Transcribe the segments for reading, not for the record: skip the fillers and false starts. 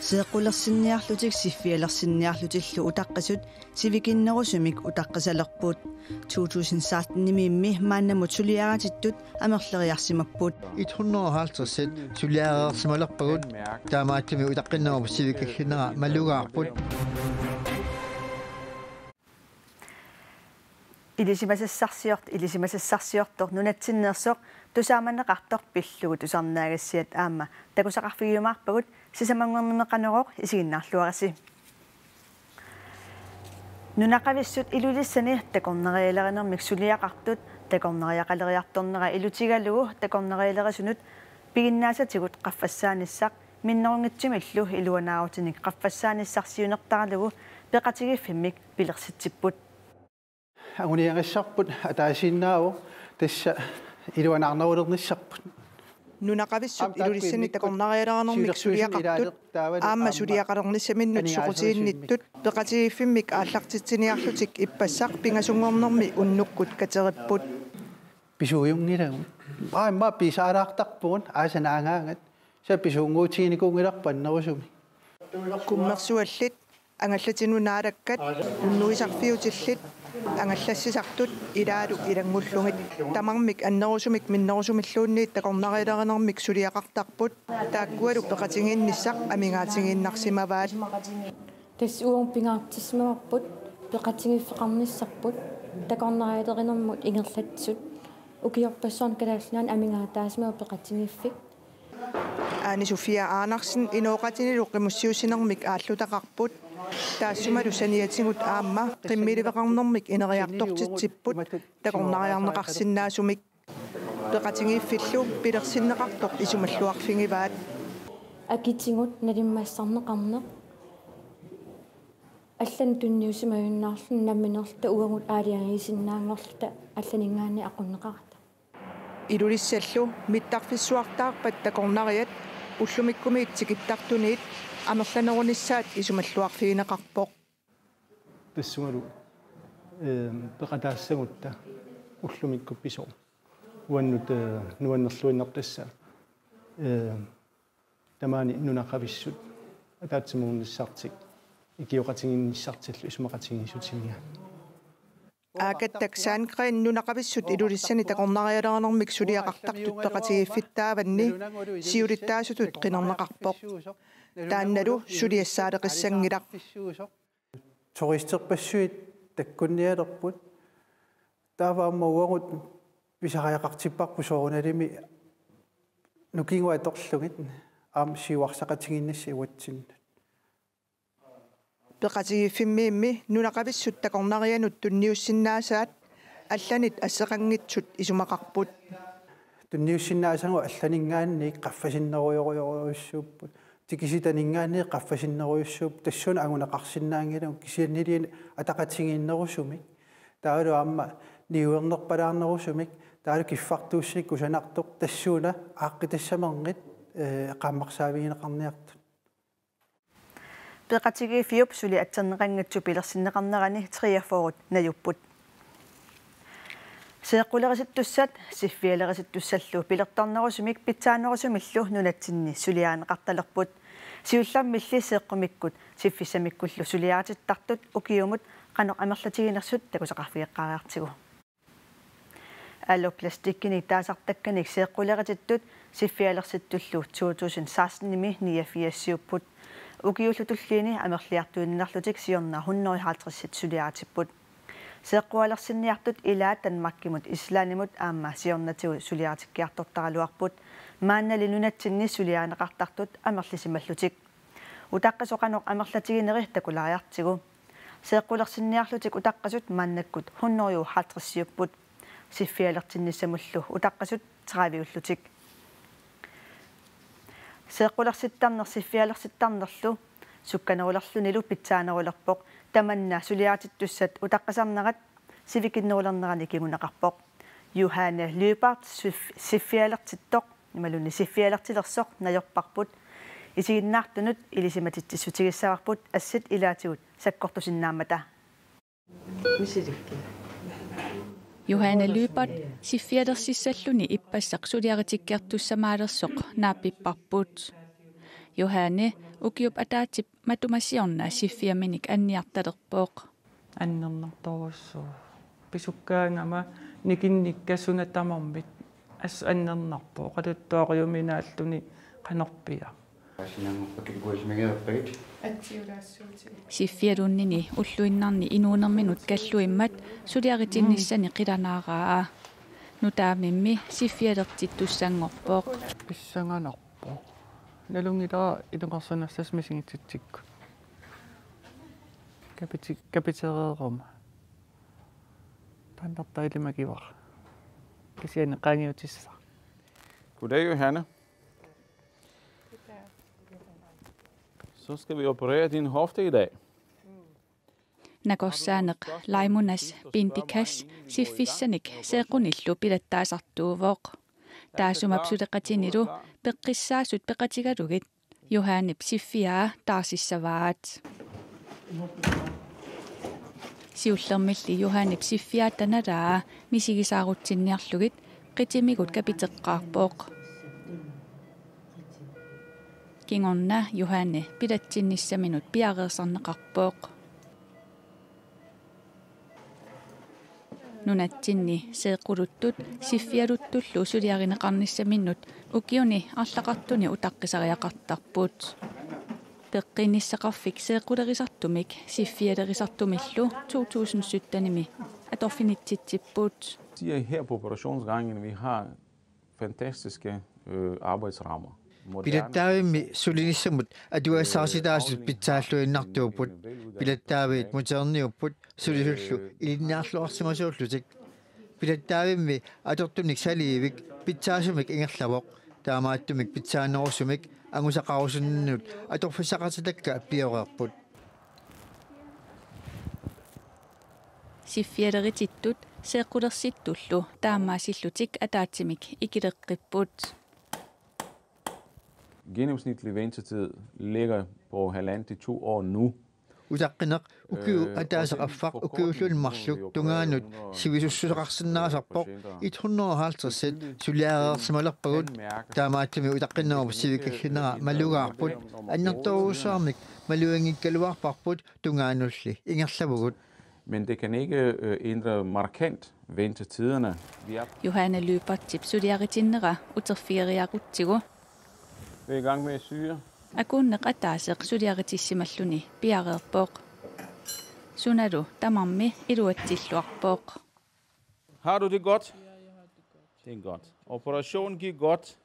Seequllersinniarlutik siffialersinniarlutillu utaqqasut sivikinnerusumik utaqqasalerpuut 2016-nimi maannamut suliaratittut amerleriarsimappuut 150 suliarersimalerpagut taamaattumi utaqqinnermu sivikagginera malugaarput ilisimasassarsiortor nunatsinneersoq tusaamanneqartor pillugu tusarnaagassiat aamma takusaqarfigiyumaarpagut sisamangornimeqaneroq isiginnaarluarasi nunaqavissut ilulissani takornerialerinermik suliaqartut takorneriaqaleriartornera ilutigalugu takornerialerisunut piginnaasatigut qaffassaanissaq minnerungitsimillu iluanaautinik qaffassaanissarsiunertaralugu peqatigiffimik pilersitsipput агуниангиссарпут атаасиннааву тасса илуанаарнерулерниссарпут нунақависсут илулиссани такорнариалернэрмик сулиақартут аама сулиақалерниссаминнут суқутиинниттут пеқатигиффиммик ааллартитсиниарлутик иппассақ пингасунгорнэрми уннуккут катериппут писууюнгилагу аама писаалаартарпугун аасанаангаангат са писуунгуутигиникуунгиларпаннерусуми куммерсуаллит ангаллатинунаалаккат уннуисарфиутиллит ангаллассисартут илаалу илангуллугит тамармик аннерусумик миннерусумиллуунниит такорнариалернэрмик сулиақартарпут тааккуалу пеқатингинниссақ амингаатингиннарсимаваат тас уун пингаартисмаварпут пеқатингиффеқарниссарпут такорнариалернэрмут ингерлатсут укиорпассуарн калааллунаан амингаатаасмава пеқатингиффик аани София Арнарсен инооqatinилу қимуссиусинермик ааллутақарпут таассумалу саниатингут аама қиммиливеқарнэрмик инериартортитсиппут такорнариарнеқарсинаасумик пеқатингиффиллу пилерсиннеқартоқ исумаллуарфингиваат акитингут налиммаассарнеқарне аллан тунниусимаюннаарлун намминерта уангут аалиангисиннаангорлута алланингаани ақуннеқарта илулиссаллу миттарфиссуартаарпат такорнариат уллумиккумиит тикиттартуниит амерланерунissaат исумаллуарфигинеқарпоқ тассугалу пеқатаассагутта уллумиккупписоо уаннут нуаннерлуиннартасса тамаани нунақависсут атаатсимуунниссартик икиоқатингинниссартиллу исумақатингисутингиа аакаттак саангрин нунақависсут илулиссани такорнариалернэрмик сулиақартартут пеқатигиффиттааванни сиулиттаасутут қинернеқарпоқ таанналу сулиассаалеқиссангилар туристерпассуит таккунниалерпут таавааммауагут писариақартиппарпу сооруналими нукингуа торлугит аам сиуарсақатингиннасси уатсин пеқатигиффиммиимми нунақависсут такорнарианут тунниуссиннаасаат алланит ассеқангитсут исумақарпут тунниуссиннаасангу алланингаанни қаффасиннеруйоруйоруйуссууппут тикиситанингаанни қаффасиннеруйуссууп тассуна агунеқарсиннаангилу кисианнилиин атақатингииннерусумик таалу аама ниуернерпалаарнерусумик таалу киффартууссик кусанартоқ тассуна ааққитассамернит қааммарсаавигинеқарниартут пеқатигиффиуп сули атсернеқангатсу пилерсиннеқарнерани триафорут наюппут сеэққулериситтуссат сиффиалериситтуссаллу пилертарнерусумик питсаанерусумиллу нунатсинни сулиаанеқарталерпут сиуллармилли сеэққумиккут сиффисамиккуллу сулиаатиттартут укиумут қано амерлатигинерсут такусақарфиэққариартигу алло пластиккини таасартакканик сеэққулериситтут сиффиалерситтуллу 2016-ними 89-сиуппут укиуллутуллиини амерлиартуиннарлутик сиорна 150 сулиаатиппут сеэққуалерсинниартут илаа танмаккимут ислаанимут аама сиорнатигу сулиаатиккиартортаралуарпут мааннали нунатсинни сулиаанеқартартут амерлисималлутик утаққисоқаноқ амерлатигинери такулариартигу сеэққулерсинниарлутик утаққасут мааннаккут 150 сиуппут сиффиалертинниссамуллу утаққасут 30уллутик сеэққулерситтарнер сиффиалерситтарнерлу сукканерулерлунилу питсаанерулерпоқ таманна сулиаатиттуссат утаққасарнерат сивикиннерулернерани кигунеқарпоқ Johanne Løbart сиффиалертиттоқ нималуни сиффиалертилерсоқ наёрпарпут исигиннаартунут илисиматитсутигиссаварпут ассит илаатигут саккортусиннаамата мисиликки Johanne Løbart siffialerсиссаллуни иппассақ сулиаритиккиартуссамаалерсоқ нааппиппарпут Johanne ukiup ataatip matumasiorna siffiaminik anniartalerpooq аннернарторуссуу писуккаангама никинниккассуна тамармит ас аннернарпоо қалуттуариуминааллуни канорпиа сиффиалууннини уллуиннарни инуунерминут каллуиммат сулиаритинниссани қиланаараа нутаамимми сиффиалертиттуссаангорпооқ писсанганарпоо налунгилаа илеқарсанассас мисигитситсикку капитереерума тандартайлимакивар кисиане қангиутисса. Goddag, Johanne. Så skal vi operere din hofte i dag. Nagossaaneq laimunas pintikas siffissanik seequnillu pilattaasartuuvooq taasumapsuleqatinilu peqqissaasut peqatigalugit Johannip siffiaa taarsissavaat siullermilli Johannip siffiaa tanalaa misigisaarutinniarlugit qitimigut kapiteqqaarpooq kingorna Johanne pilatsinnissaminut piareersarneqarpooq nunatsinni seequluttut siffialuttullu suliarineqarnissaminnut ukiuni арлақартуни утаққисариақартарпут пеққинниссақарфик seequlerisartumik siffialerisartumillu 2017-ними аторфинитситсиппут. De her på operationsgangen, vi har fantastiske arbejdsrammer. Pilattaavimmi sulinissamut atuassaarsitaasut pitsaаллуиннартууппут pilattaavit moderniupput sulisullu ilinnaarluarsimasuullutik pilattaavimmi atortunik saliivik pitsaasumik ingerlavoq taamaattumik pitsaanerussumik angusaqarusunnut atorfissaqatitakka pioreerput siffialeritittut seequlersittullu taammaasилlutik ataatsimik ikileqqipput. Gennemsnitlig ventetid ligger på 1,5 til 2 år nu. Utaqqineq ukiu ataasaqaffaq ukiullunmarluk tungaanut sivisussuleqarsinnaasarpoq 150 suliaareersimalerpagut taamaattumi utaqqinnerupus sivikagginera malugaarput annertoruussaarmik maluangikkaluarparput tungaanulli ingerlavugut. Men det kan ikke ændre markant ventetiderne. Johanne Lybertip suliaritinnera uterfieriarutsigu Vi er i gang med at syre. Akunneq ataaseq suliaritissimalluni piareerpooq sunalu tamarmi iluatsilluarpooq. Har du det godt? Det er godt. Operationen gik godt.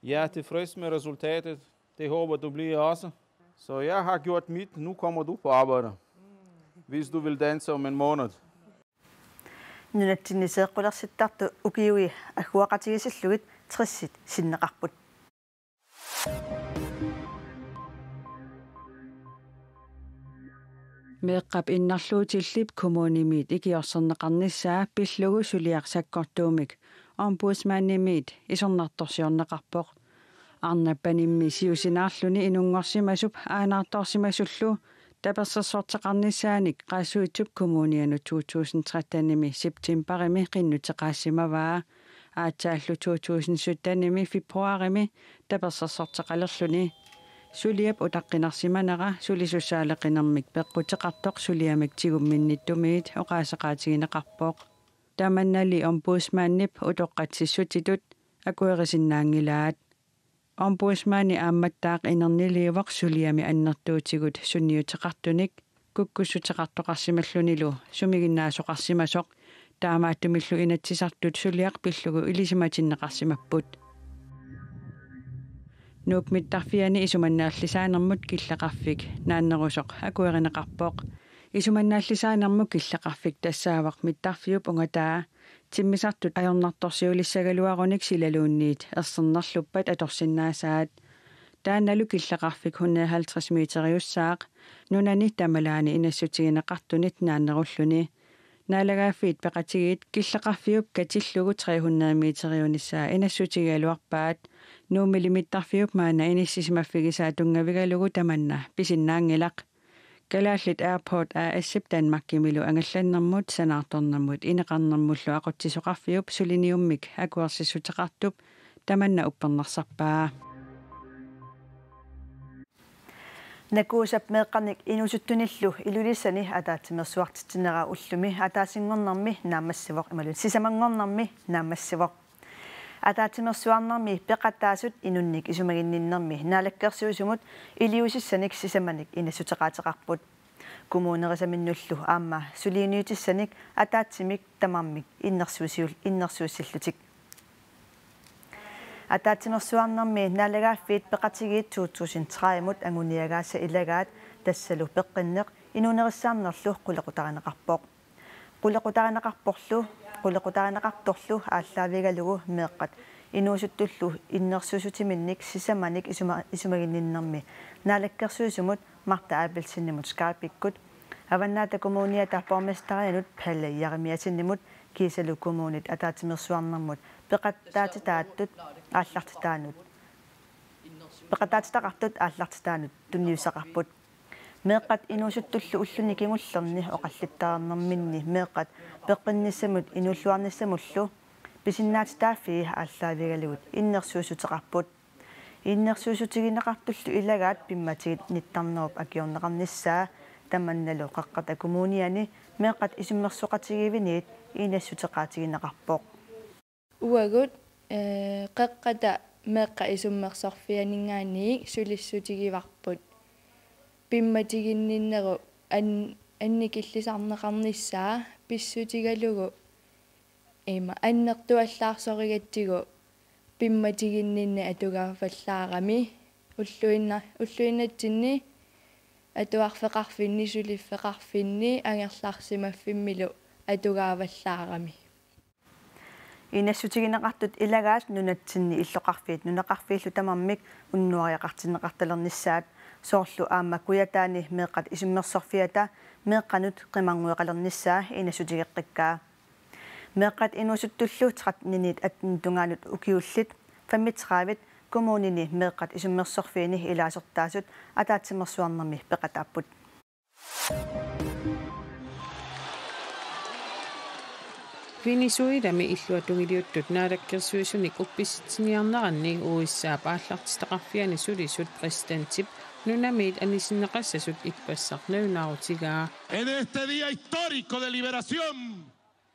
Jeg er tilfreds med resultatet. Det håber du bliver også. Så jeg har gjort mit. Nu kommer du på arbejde. Hvis du vil danse om en måned. Nunatsinni seequlersittartu ukiui agguaqatigisillugit 30 sinneqarput. meeqqap innarluutillip kommunimit ikiorserneqarnissaa pillugu suliarsakkortuumik ombudsmanimit isornartorsiorneqarpoq arnappanimmi siusinaarluni inungorsimasup aanaartorsimasullu tapersersorteqarnissaanik qaassuitsuk kommunianu 2013-nimi septemberimi qinnuteqaassimavaa aatsaallu 2017-nimi februarimi tapersersorteqalerluni suliap utaqqinarsimanera sulisussaaleqinermik peqqutеqartoq suliamik tigumminnittumiit oqaasaqaatigineqarpooq tamannali ombudsmannip utoqqatsissutitut akuerisinnaangilaat ombudsmani aammattaaq inerniливaq suliami annertuutigut sunniuteqartunik kukkussuteqartoqarsimallunilu sumiginnaasoqarsimasoq taamaattumillu inatsisartut suliaq pillugu ilisimatinneqarsimapput nuupmittarfiani isumannaallisaanermut killaqarfik naannerusoq akuerineqarpoq isumannaallisaanermut killaqarfik tassaavaq mittarfiup ungataa timmisartut ajornartorsiulissagaluarunik silaluunniit ersernerluppat atorsinnaasaat taannalu killaqarfik 150 meteriussaaq nunani tamalaani inassutigineqartunit naannerulluni naalagaafiit peqatigiit killaqarfiup katillugu 300 meteriunissaa inassutigaluarpaat nuumilimittarfiup maana inissisimaffigisaa tungavigalugu tamanna pisinnaangilaq kalaallit airport ASip Danmarkimilu angallannermut sanaartornermut ineqarnermullu aqutsisoqarfiup suliniummik akuersissuteqartup tamanna uppernersarpaa Nakuusap meeqarnik inusuttunillu ilulissani ataatimersuartitsinera ullumi ataasingornarmi naamassivoq imalun sisamangornarmi naamassivoq ataatimersuarnarmi peqataasut inunnik isumaginninnermi naalakkersuusumut iliusissanik sisamanik inassutеqaateqarput kumuunerisaminnullu aamma suliiniutissanik ataatsimik tamarmik innersuusillutik атаатимерсуарнэрми налагаффиит пеқатигиит 2030 ангуниагааса илагаат тассалу пеққиннеқ инунериссаарнерлу қулеқутаринеқарторлу ааллаавигалугу меэққат инуусуттуллу иннерсуусутиминник сисаманик исумагинниннэрми наалаккерсуусумут марта аапилсиннимут скаапиккут аваннаата коммуния тарпорместарианут палла яримиасиннимут кисалу коммунит атаатимерсуарнэрмут пеқаттаатитааттут ааллартитаанут пеқаттаатитақартут ааллартитаанут тунниусақарпут меэққат инуусуттуллу уллуни кигуллерни оқаллиттаарнэрминни меэққат пеққинниссамут инуллуарниссамуллу писиннаатитааффи ааллаавигалугут иннерсуусутеқарпут иннерсуусутигинеқартуллу илагаат пимматигит ниттарнеруп акиорнеқарниссаа таманналу қаққата коммуниани меэққат исуммерсоқатигивиниит инассутеқаатигинеқарпоқ уагут қеққата меққа исуммерсорфианингааниг сулиссутигиварпут пимматигинниннеру анникиллисарнеқарниссаа писсутигалугу има аннертуаллаарсоригатсигу пимматигиннинна атугаафаллаарами уллуиннатсинни атуарфеқарфинни сулиффеқарфинни ангерлаарсимаффиммилу атугааваллаарами инассутигинеқартут илагаат нунатсинни иллоқарфиит нунеқарфииллу тамармик уннуариақартиннеқарталерниссаат соорлу аама куятаани меэққат исуммерсорфиата меэққанут қимангуеқалерниссаа инассутигеққиккаа меэққат инуусуттуллу 13-нинит аттунгаанут укиуллит 35 коммунини меэққат исуммерсорфиини илаасертаасут атаатсимерсуарнэрми пеқатааппут Venezuelami illuatungiliuttut naalakkersuisunik uppissitsiniarneranni uissаа paallartitaqarfiani sulisut presidentip nunamiit anisinneqassasut ippassarnaunarutigaa En este día histórico de liberación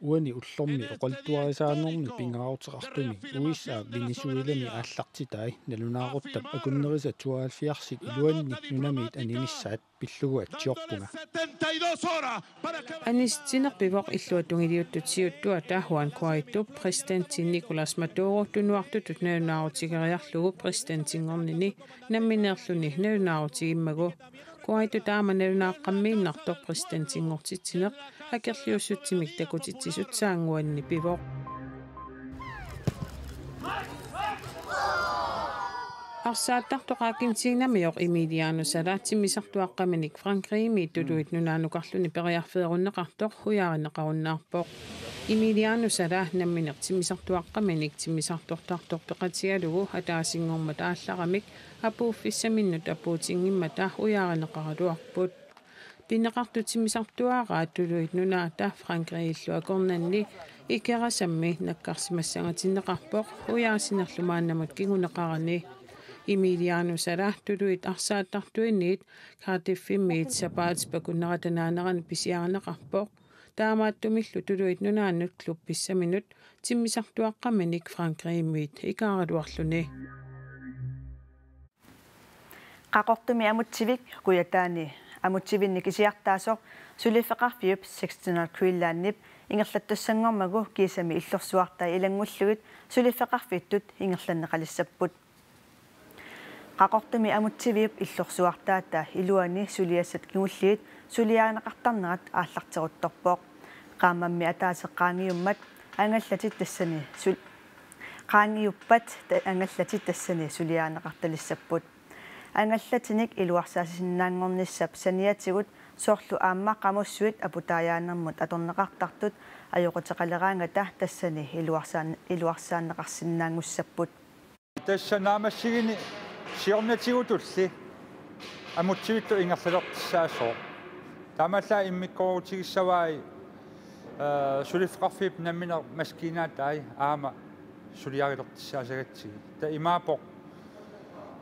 uani ullormi oqaltuarisaanermi pingaarutiqartumi uissaa Venezuelami aallartitai nalunaaruttap akunnerisa 72 iluanni nunamiit aninissaat pilluguatsiorpunga Anistsinerpivoq illuatungiliuttut tahuan Guaido presidentti Nicolas Maduro tunuartutut naunaarutigeriarlugu presidentingornini nammineerluni naunaarutigimmagu Guaido taama naunaaqqammiinnartor presidentingortitsineq akerliussutsimik takutitsisut saanguanni pivoq Arsaattartoqaakintiinamior Emiliano Sala timmisartuaqqaminik Frankriimi tuluit nunaanukarluni periarfeerunneqartoq huyaarineqarunnaarpoq Emiliano Sala namminertimmisartuaqqaminik timmisartortartor peqatigalugu ataasingormat aallaramik apuuffissaminnut apuutingimmat huyaarineqaraluarput Pinneqartutimmisartuaraa tuluit nunaata Frankriilluakornanni ikerasammi nakkarsimassangatinneqarpoq huyaasinerlumaannamut kiguneqarani Emiliano Sala tuluit arsaattartuinniit Cardiffimmiit sapaatispakunneratanaanaran pisiaarneqarpoq taamaattumillu tuluit nunaannut klub pissaminut timmisartuaqqaminik Frankriimmiit ikaaraluarluni qaqortumi amutsivik kuyataani amuttivinnik isiartaasoq sulifeqarfiup 16 kuillaannip ingerlattussangormagu kiisami illorsuartai ilangullugut sulifeqarfiittut ingerlanneqalissapput qaqortumi amuttiviup illorsuartaata iluani suliassat kigulliit suliaaneqartarnerat aallarteruttorpoq qaamammi ataaseqqaangiummat angallatit tassani qaangiuppat angallatit tassani suliaaneqartalissapput angallatinik iluarsaasisinnaangornissap saniatigut soorlu aamma qamussuit aputaayaannermut atorneqartartut ajoqutaqaleraangata tassani iluarsaanneqarsinnaangussaput тассанаамассигини сиорнатигутулли амутсивитту ингерлалертиссаасоо тамалла иммиккорутигиссаваи сулиффеқарфип намминер маскинаатаи аама сулиарилертиссаасагатсиги та имаапоқ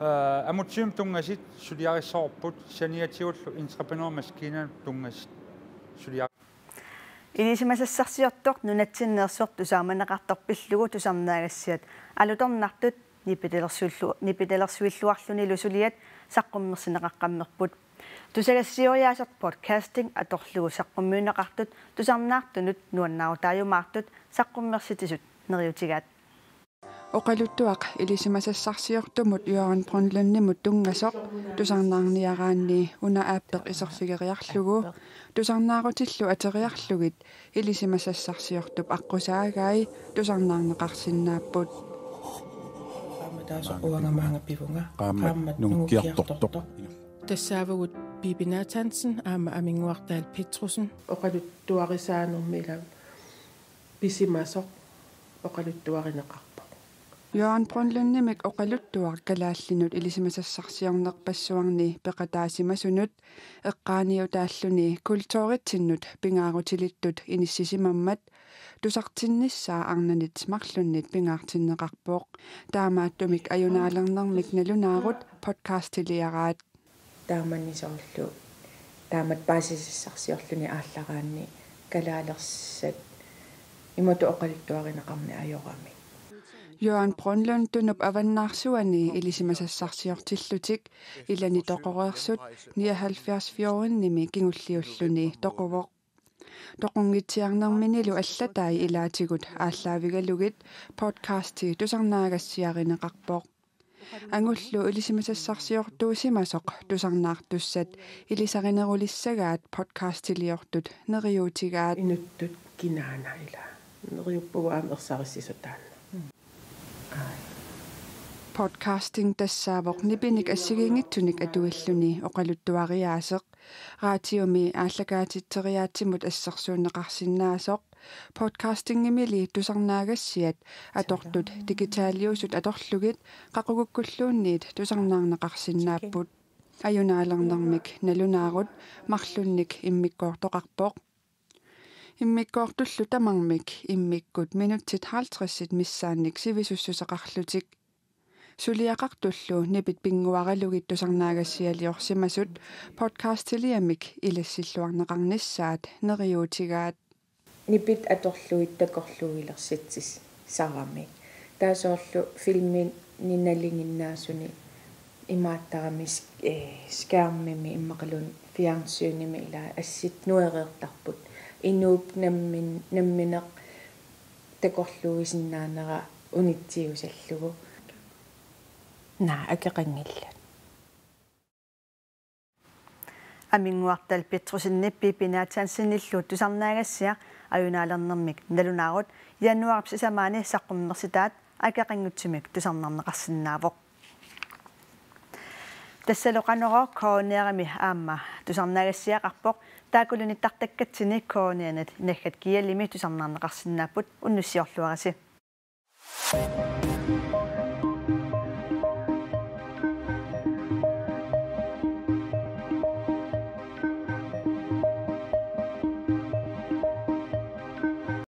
амутсиум тунгаsit сулиарissоорпут саниатиуллу интрепренермаскинан тунгас сулиар илисимасассарсиортоқ нунатсиннерсуор тусааманеқарторпиллугу тусарнаагассиат алуторнартут нипителерсуиллуарлуни лусулиат саққуммерсинеқаққаммерпут тусагассиориаасер подкастинг аторлугу саққуммиунеқартут тусарнаартунут нуаннаарутаажумаартут саққуммерситисут нериутигаат оқалуттуақ илисимасассарсиортумут юаран пронлуннимут тунгасоқ тусарнаарниараанни уна ааппеқ исерфигериарлугу тусарнаарутиллу атериарлугит илисимасассарсиортуп аққусаагаи тусарнаарнеқарсинааппут уангамаанга пивунга qaammat nungkiartortoq тассаавагут пипинаатансен аама амингуартаал петруsen оқалуттуарисаанермила писимасоқ оқалуттуаринеқарпа Johan Brunlundimik oqaluttuaq kalaаллинут илисимасассарсиорнерпассуарни пеқатаасимасунут эққааниутааллуни культууритсиннут пингаарутилиттут иниссисимаммат тусартинниссаа арнанит марлуннит пингаартиннеқарпооқ таамааттумик аюнаалернэрмик налунаарут подкастилиараат тааманнисоорлу таамат паасисиссарсиорлуни ааллараанни калаалерсат имату оқалуттуаринеқарни ajorami Johan Brunlund tunup avannaarsuani ilisimasassarsiortillutик ilani toqoreersut 79-fjordinnimi kingulliulluni toquvoq toqungitsiarnerminilu allatai ilaatigut ааllaavigalugit podcasti tusarnaagassiarineqarpoq angullu ilisimasassarsiortuusimasoq tusarnaartussat ilisarinerulissagaat podcastiliortut neriutigaat inuttut kinaana ila neriuppugu aamersaarissisutaan podcasting tassaavoq nipinik assigingittunik atuilluni oqaluttuariaaseq raatiumi ааллакаатиттериаатсимут ассерсуунеқарсинааsoq podcastingimili tusarnaagassiat atortut digitaaliusut atorlugit qaqugukkulluunniit tusarnaarneqarsinnaapпут ajunaalernermik nalunaarut marlunnik immikkoortoqarpoq иммиккоортуллу тамармик иммиккут минутсит 50-сит миссаанник сивисуссусеқарлутик сулиақартуллу нипит пингуаралугит тусарнаагассиалиорсимасут подкастилиамик илассиллуарнеқарниссаат нериутигаат нипит аторлуит такорлуилерситсис сарами таасоорлу филмин ниналингиннаасуни имааттарамис скаармими иммақалун фиарнсууними ила ассит нуереертарпут инууп намминеқ такорлуисиннаанера унитсиусаллугу акеқангилла амингуартал петрусинниппи пинаатсаансинниллуут тусарнаагассиа аюнаалернэрмик налунаарут януарп сисамаани саққуммерситаат акеқангутсимик тусарнарнеқарсинаавоқ тассалоқанеро коонеарами аама тусарнаагассиақарпоқ таакулуниттартаккатсини коонеанат наггат киалими тусарнарнеқарсинааппут уннуссиорлуараси